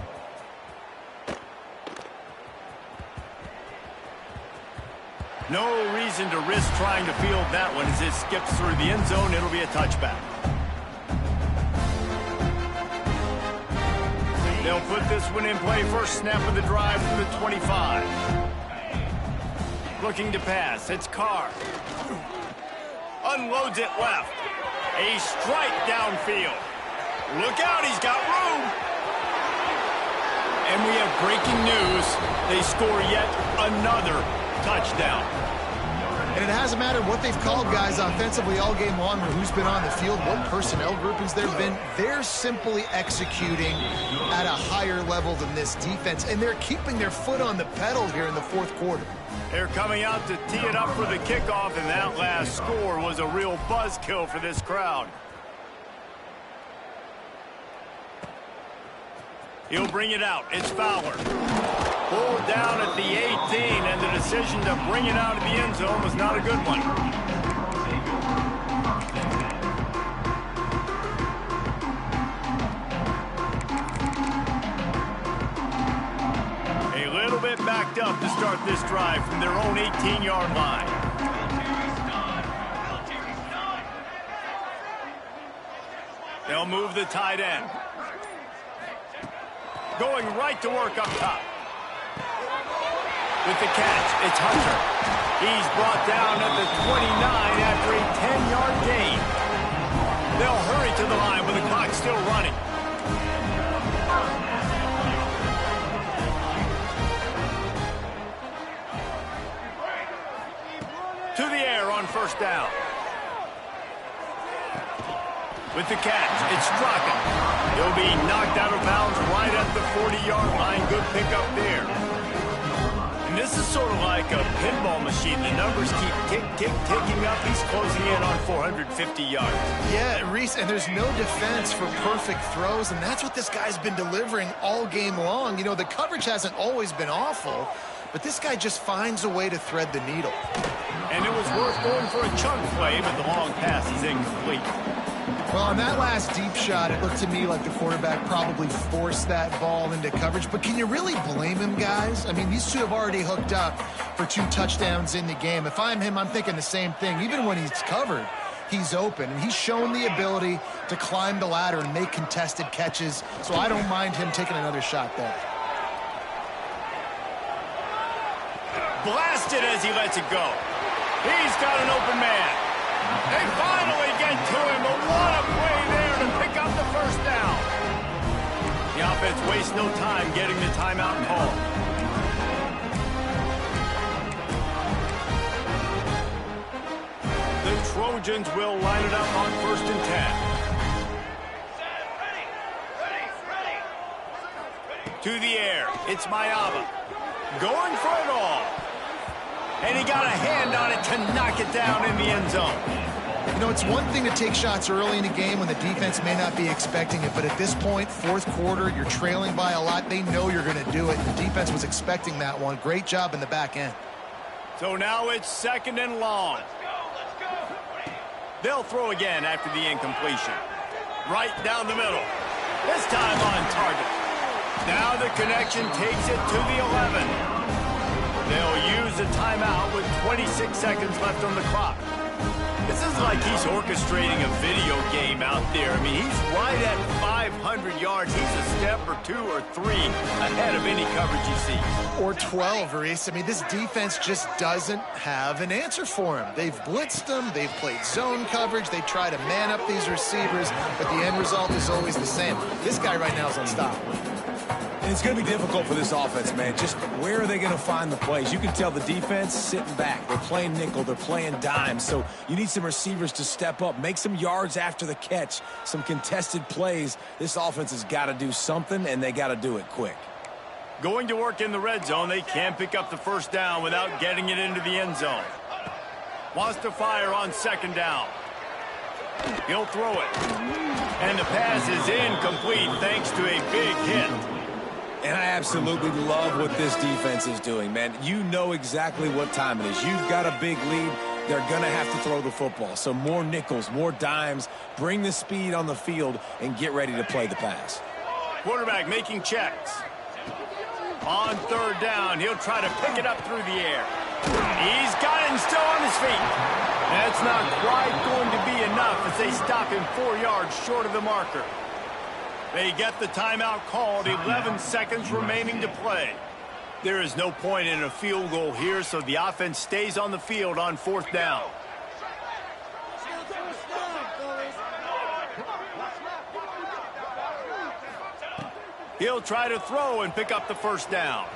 Speaker 1: No reason to risk trying to field that one as it skips through the end zone. It'll be a touchback. They'll put this one in play. First snap of the drive from the 25. Looking to pass. It's Carr. Unloads it left. A strike downfield. Look out, he's got room. And we have breaking news. They score yet another touchdown.
Speaker 2: And it hasn't mattered what they've called guys offensively all game long or who's been on the field, what personnel groupings there have been. They're simply executing at a higher level than this defense, and they're keeping their foot on the pedal here in the fourth quarter.
Speaker 1: They're coming out to tee it up for the kickoff, and that last score was a real buzzkill for this crowd. He'll bring it out. It's Fowler. Pulled down at the 18, and the decision to bring it out of the end zone was not a good one. A little bit backed up to start this drive from their own 18-yard line. They'll move the tight end. Going right to work up top. With the catch, it's Hunter. He's brought down at the 29 after a 10-yard gain. They'll hurry to the line with the clock still running. To the air on first down. With the catch, it's Straka. He'll be knocked out of bounds right at the 40-yard line. Good pickup there. And this is sort of like a pinball machine. The numbers keep ticking up. He's closing in on 450 yards.
Speaker 2: Yeah, Reese, and there's no defense for perfect throws, and that's what this guy's been delivering all game long. You know, the coverage hasn't always been awful, but this guy just finds a way to thread the needle.
Speaker 1: And it was worth going for a chunk play, but the long pass is incomplete.
Speaker 2: Well, on that last deep shot, it looked to me like the quarterback probably forced that ball into coverage. But can you really blame him, guys? I mean, these two have already hooked up for 2 touchdowns in the game. If I'm him, I'm thinking the same thing. Even when he's covered, he's open. And he's shown the ability to climb the ladder and make contested catches. So I don't mind him taking another shot there.
Speaker 1: Blasted as he lets it go. He's got an open man. They finally get to him, but what a play there to pick up the first down. The offense wastes no time getting the timeout call. The Trojans will line it up on 1st and 10. To the air, it's Mayaba. Going for it all. And he got a hand on it to knock it down in the end zone.
Speaker 2: You know, it's one thing to take shots early in a game when the defense may not be expecting it, but at this point, 4th quarter, you're trailing by a lot. They know you're going to do it. The defense was expecting that one. Great job in the back end.
Speaker 1: So now it's 2nd and long. They'll throw again after the incompletion. Right down the middle. This time on target. Now the connection takes it to the 11. They'll use a timeout with 26 seconds left on the clock. This is like he's orchestrating a video game out there. I mean, he's right at 500 yards. He's a step or 2 or 3 ahead of any coverage he sees.
Speaker 2: Or 12, Reese. I mean, this defense just doesn't have an answer for him. They've blitzed him. They've played zone coverage. They try to man up these receivers, but the end result is always the same. This guy right now is unstoppable.
Speaker 3: And it's going to be difficult for this offense, man. Just where are they going to find the plays? You can tell the defense sitting back. They're playing nickel. They're playing dime. So you need some receivers to step up, make some yards after the catch, some contested plays. This offense has got to do something, and they got to do it quick.
Speaker 1: Going to work in the red zone. They can't pick up the first down without getting it into the end zone. Wants to fire on 2nd down. He'll throw it. And the pass is incomplete thanks to a big hit.
Speaker 3: And I absolutely love what this defense is doing, man. You know exactly what time it is. You've got a big lead. They're going to have to throw the football. So more nickels, more dimes. Bring the speed on the field and get ready to play the pass.
Speaker 1: Quarterback making checks. On 3rd down, he'll try to pick it up through the air. He's got it and still on his feet. That's not quite going to be enough as they stop him 4 yards short of the marker. They get the timeout called, 11 seconds remaining to play. There is no point in a field goal here, so the offense stays on the field on 4th down. He'll try to throw and pick up the first down.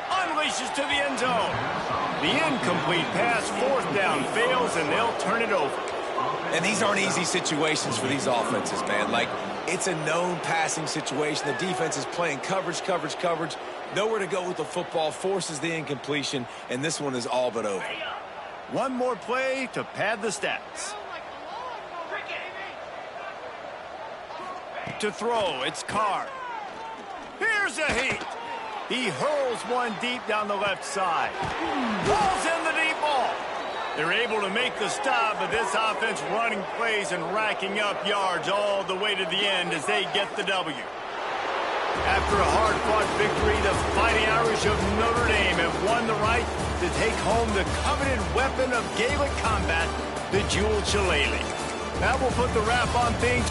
Speaker 1: Unleashes to the end zone. The incomplete pass, 4th down, fails, and they'll turn it over.
Speaker 3: And these aren't easy situations for these offenses, man. Like, it's a known passing situation. The defense is playing coverage. Nowhere to go with the football, forces the incompletion, and this one is all but over.
Speaker 1: One more play to pad the stats. To throw, it's Carr. Here's a heat. He hurls one deep down the left side. Pulls in the deep ball. They're able to make the stop, but this offense running plays and racking up yards all the way to the end as they get the W. After a hard-fought victory, the Fighting Irish of Notre Dame have won the right to take home the coveted weapon of Gaelic combat, the Jewel Shillelagh. That will put the wrap on things.